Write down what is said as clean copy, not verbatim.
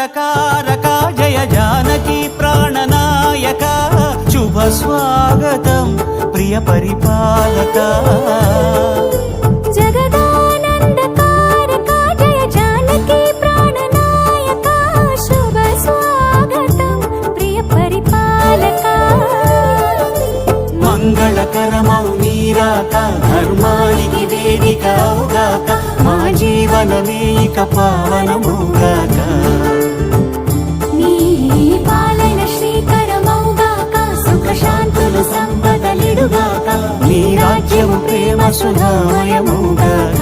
జగదానందకారక జయ జానకి ప్రాణనాయక శుభ స్వాగతం ప్రియ పరిపాలక జగదానందకారక జయ జానకి ప్రాణనాయక శుభ స్వాగతం ప్రియ పరిపాలక మంగళకరమౌ నీరాక ధర్మానికి వేదిక అవుగాక మా జీవనమే ఇక పావనమౌగాక నీ పాలన శ్రీకరమౌగాక సుఖ శాంతులు సంపదలిడుగాక నీ రాజ్యము ప్రేమ సుధామయమౌగాక